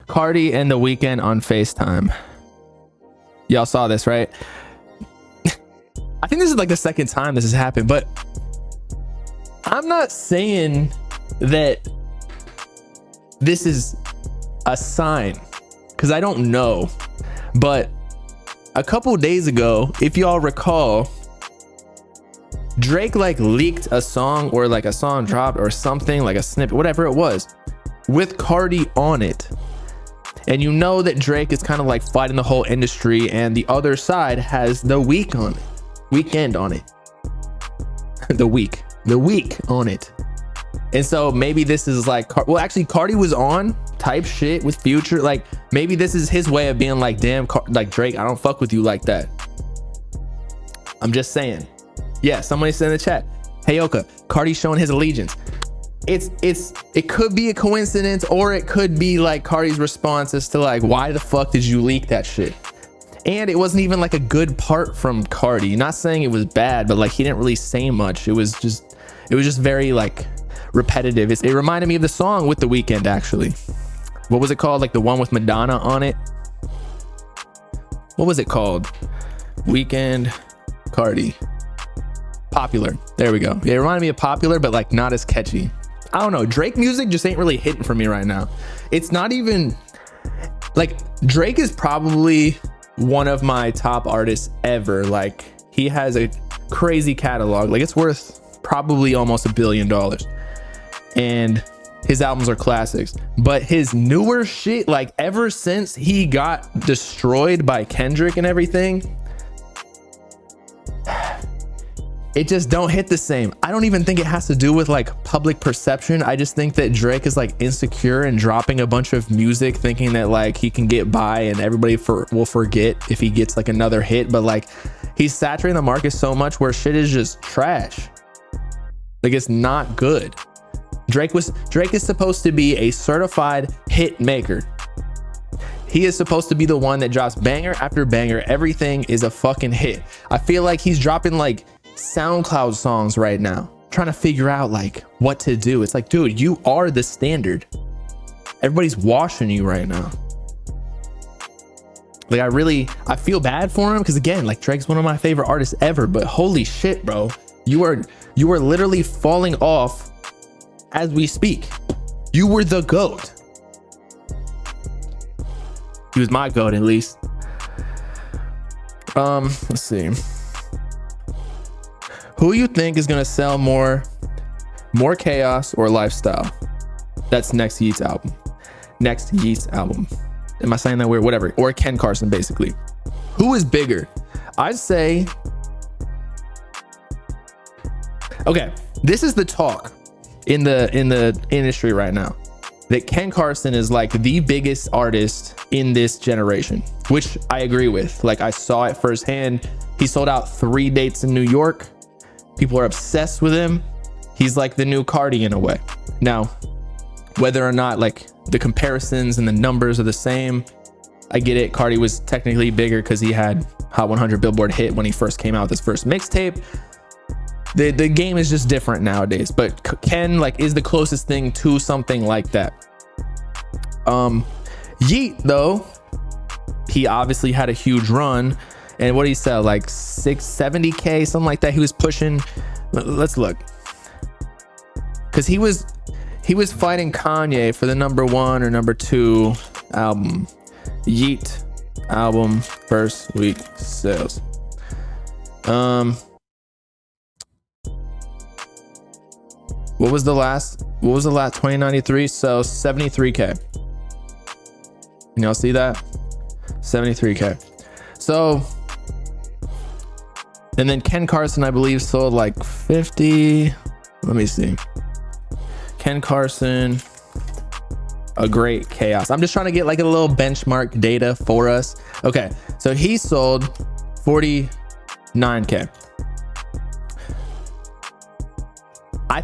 Cardi and The Weeknd on FaceTime. Y'all saw this, right? I think this is like the second time this has happened, but I'm not saying that this is a sign, because I don't know. But a couple days ago, if y'all recall, Drake like leaked a song, or like a song dropped or something, like a snippet, whatever it was, with Cardi on it. And you know that Drake is kind of like fighting the whole industry, and the other side has The Weeknd on it. the week on it. And so maybe this is like, well, actually Cardi was on type shit with Future. Like maybe this is his way of being like, damn, like Drake, I don't fuck with you like that. I'm just saying. Yeah, somebody said in the chat, hey Oka, Cardi's showing his allegiance. It could be a coincidence, or it could be like Cardi's response as to like, why the fuck did you leak that shit? And it wasn't even like a good part from Cardi. Not saying it was bad, but like he didn't really say much. It was just very like repetitive. It reminded me of the song with The Weeknd, actually. What was it called? Like the one with Madonna on it. What was it called? Weeknd, Cardi, Popular. There we go. It reminded me of Popular, but like not as catchy. I don't know. Drake music just ain't really hitting for me right now. It's not even like, Drake is probably one of my top artists ever. Like he has a crazy catalog. Like it's worth probably almost $1 billion. And his albums are classics. But his newer shit, like ever since he got destroyed by Kendrick and everything, it just don't hit the same. I don't even think it has to do with like public perception. I just think that Drake is like insecure and dropping a bunch of music thinking that like he can get by and everybody will forget if he gets like another hit. But like he's saturating the market so much where shit is just trash. Like it's not good. Drake is supposed to be a certified hit maker. He is supposed to be the one that drops banger after banger. Everything is a fucking hit. I feel like he's dropping like SoundCloud songs right now, trying to figure out like what to do. It's like, dude, you are the standard. Everybody's washing you right now. Like I feel bad for him, because again, like Drake's one of my favorite artists ever, but holy shit, bro, you are literally falling off as we speak. You were the GOAT. He was my GOAT, at least. Let's see. Who you think is gonna sell more Chaos or Lifestyle? That's next Yeat's album. Am I saying that weird? Whatever. Or Ken Carson, basically. Who is bigger? I'd say, okay, this is the talk in the industry right now, that Ken Carson is like the biggest artist in this generation, which I agree with. Like I saw it firsthand. He sold out 3 dates in New York. People are obsessed with him. He's like the new Carti in a way. Now, whether or not like the comparisons and the numbers are the same, I get it. Carti was technically bigger because he had Hot 100 Billboard hit when he first came out with his first mixtape. The game is just different nowadays, but Ken like is the closest thing to something like that. Yeat though, he obviously had a huge run, and what did he sell, like 70K, something like that? He was pushing, let's look, because he was fighting Kanye for the #1 or #2 album. Yeat album first week sales. What was the last 2093? So 73K. Can y'all see that? 73K. So, and then Ken Carson, I believe, sold like 50. Let me see. Ken Carson, a great chaos. I'm just trying to get like a little benchmark data for us. Okay, so he sold 49K. I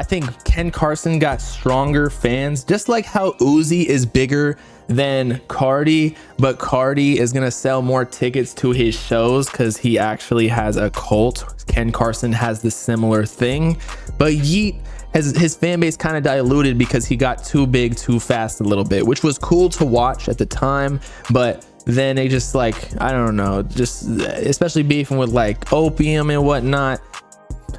think Ken Carson got stronger fans, just like how Uzi is bigger than Carti, but Carti is gonna sell more tickets to his shows because he actually has a cult. Ken Carson has the similar thing, but Yeat his fan base kind of diluted because he got too big too fast a little bit, which was cool to watch at the time, but then they just like, I don't know, just especially beefing with like Opium and whatnot.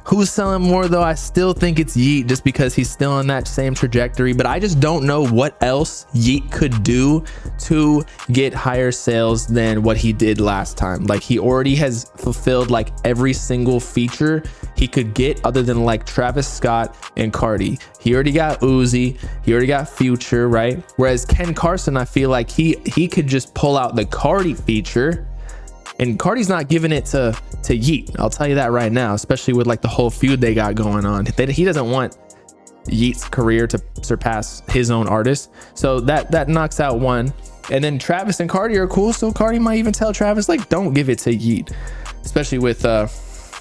Who's selling more though? I still think it's Yeat, just because he's still on that same trajectory, but I just don't know what else Yeat could do to get higher sales than what he did last time. Like, he already has fulfilled like every single feature he could get, other than like Travis Scott and Carti. He already got Uzi, he already got Future, right? Whereas Ken Carson, I feel like he could just pull out the Carti feature, and Carti's not giving it to Yeat. I'll tell you that right now, especially with like the whole feud they got going on. He doesn't want Yeat's career to surpass his own artist. So that knocks out one. And then Travis and Carti are cool. So Carti might even tell Travis, like, don't give it to Yeat, especially with,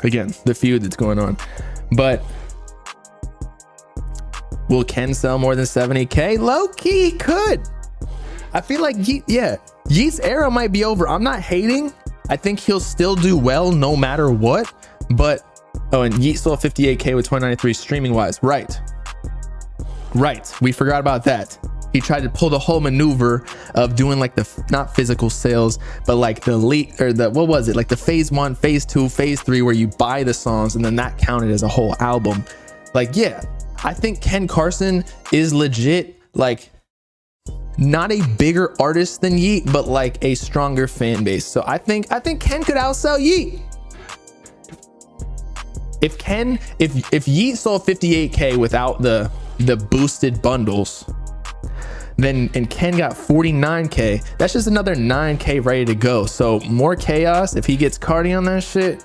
again, the feud that's going on. But will Ken sell more than 70K? Low key, he could. I feel like Yeat's era might be over. I'm not hating. I think he'll still do well no matter what, but and Yeat sold 58K with 2093 streaming wise. Right, we forgot about that. He tried to pull the whole maneuver of doing like the not physical sales, but like the leak, or the, what was it, like the phase 1, phase 2, phase 3, where you buy the songs and then that counted as a whole album. Like, yeah, I think Ken Carson is legit, like, not a bigger artist than Yeat, but like a stronger fan base. So I think Ken could outsell Yeat. If Yeat sold 58K without the boosted bundles, and Ken got 49K, that's just another 9K ready to go. So more chaos if he gets Carti on that shit.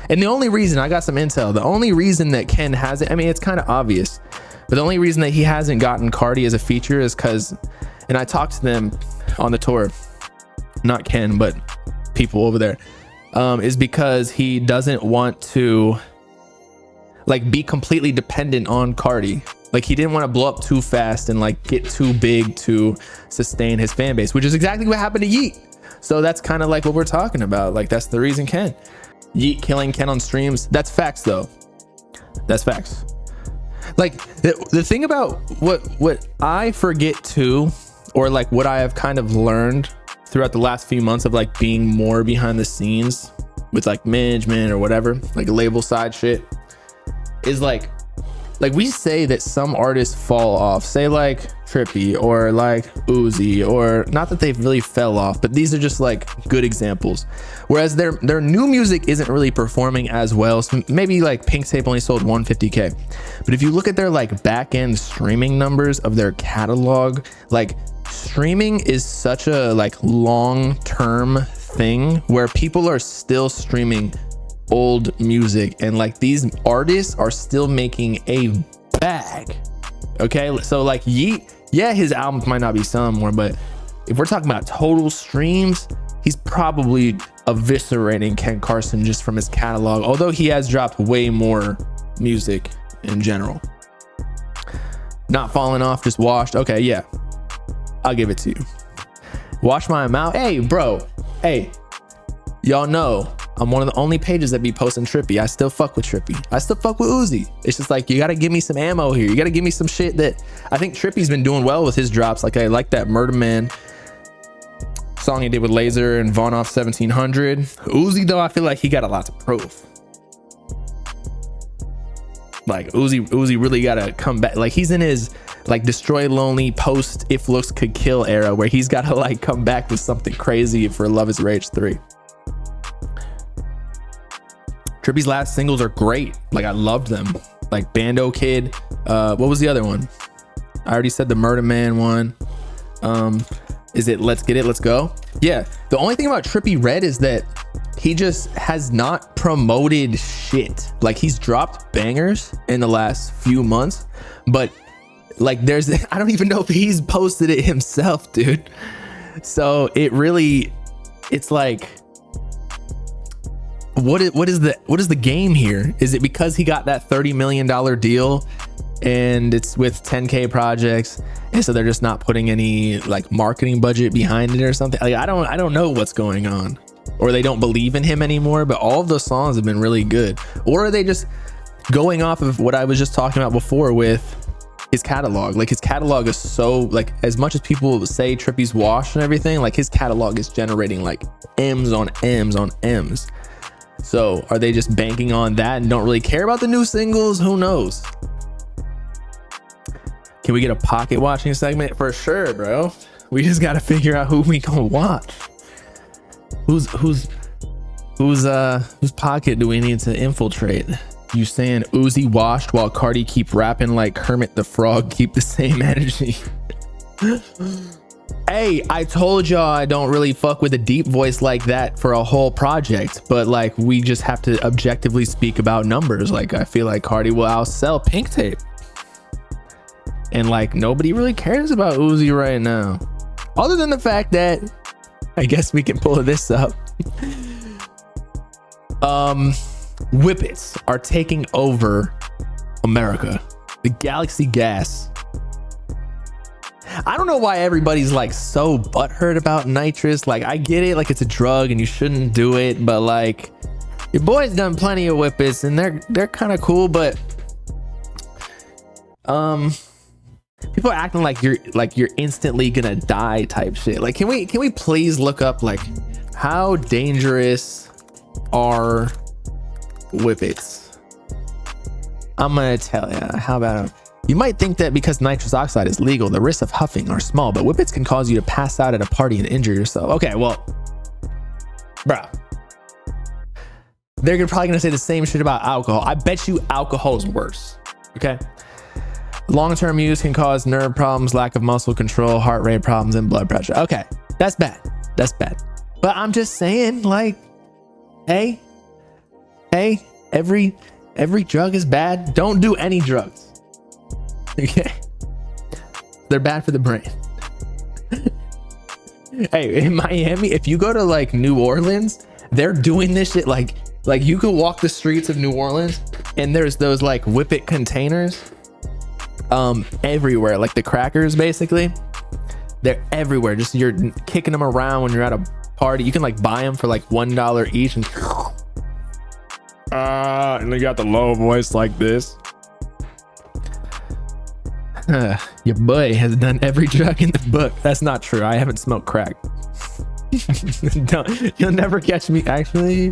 And the only reason, I got some intel, the only reason that Ken hasn't, I mean, it's kind of obvious, but the only reason that he hasn't gotten Carti as a feature is because, and I talked to them on the tour, not Ken, but people over there, is because he doesn't want to like be completely dependent on Carti. Like, he didn't want to blow up too fast and like get too big to sustain his fan base, which is exactly what happened to Yeat. So that's kind of like what we're talking about. Like, that's the reason Yeat killing Ken on streams. That's facts though. That's facts. Like, the thing about what I forget too, or like what I have kind of learned throughout the last few months of like being more behind the scenes with like management or whatever, like label side shit, is like we say that some artists fall off, say like Trippie or like Uzi, or not that they've really fell off, but these are just like good examples. Whereas their new music isn't really performing as well. So maybe like Pink Tape only sold 150K, but if you look at their like back end streaming numbers of their catalog, like streaming is such a like long term thing where people are still streaming old music, and like these artists are still making a bag. Okay, so like Yeat, yeah, his albums might not be selling more, but if we're talking about total streams, he's probably eviscerating Ken Carson just from his catalog, although he has dropped way more music in general. Not falling off, just washed. Okay, yeah, I'll give it to you. Wash my mouth. Hey bro, hey, y'all know I'm one of the only pages that be posting Trippie. I still fuck with Trippie. I still fuck with Uzi. It's just like, you gotta give me some ammo here. You gotta give me some shit that I think Trippie's been doing well with his drops. Like, I like that Murder Man song he did with Laser and Von Off 1700. Uzi though, I feel like he got a lot to prove. Like Uzi really gotta come back. Like, he's in his like Destroy Lonely post If Looks Could Kill era, where he's gotta like come back with something crazy for Love Is Rage 3. Trippie's last singles are great. Like, I loved them. Like Bando Kid. What was the other one? I already said the Murder Man one. Is it Let's Get It, Let's Go? Yeah. The only thing about Trippie Redd is that he just has not promoted shit. Like, he's dropped bangers in the last few months, but like I don't even know if he's posted it himself, dude. So it's like, what is the game here? Is it because he got that $30 million deal and it's with 10K projects, and so they're just not putting any like marketing budget behind it or something? Like, I don't know what's going on, or they don't believe in him anymore, but all of those songs have been really good. Or are they just, going off of what I was just talking about before with his catalog, like his catalog is so, like, as much as people say Trippie's washed and everything, like his catalog is generating like M's on M's on M's. So are they just banking on that and don't really care about the new singles? Who knows? Can we get a pocket watching segment? For sure, bro. We just got to figure out who we gonna watch. Whose pocket do we need to infiltrate? You saying Uzi washed while Carti keep rapping like Kermit the Frog, keep the same energy. Hey, I told y'all I don't really fuck with a deep voice like that for a whole project, but like we just have to objectively speak about numbers. Like I feel like Carti will outsell Pink Tape. And like nobody really cares about Uzi right now. Other than the fact that I guess we can pull this up. Whippets are taking over America. The Galaxy Gas. I don't know why everybody's like so butthurt about Nitrous. Like I get it, like it's a drug and you shouldn't do it, but like your boy's done plenty of whippets and they're kind of cool, but people are acting like you're instantly gonna die type shit. Like can we please look up like how dangerous are whippets? I'm gonna tell you. How about you might think that because nitrous oxide is legal, the risks of huffing are small, but whippets can cause you to pass out at a party and injure yourself. Okay, well, bro, they're probably gonna say the same shit about alcohol. I bet you alcohol is worse. Okay, long-term use can cause nerve problems, lack of muscle control, heart rate problems, and blood pressure. Okay, that's bad. That's bad. But I'm just saying, like, hey, every drug is bad. Don't do any drugs. Okay, they're bad for the brain. Hey, in Miami, if you go to like New Orleans, they're doing this shit like you could walk the streets of New Orleans and there's those like whippet containers everywhere, like the crackers basically. They're everywhere. Just you're kicking them around when you're at a party. You can like buy them for like $1 each and they got the low voice like this. Your boy has done every drug in the book. That's not true. I haven't smoked crack. You'll never catch me. Actually,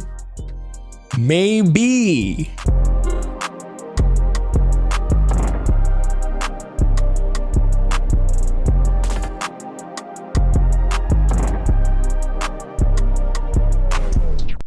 maybe.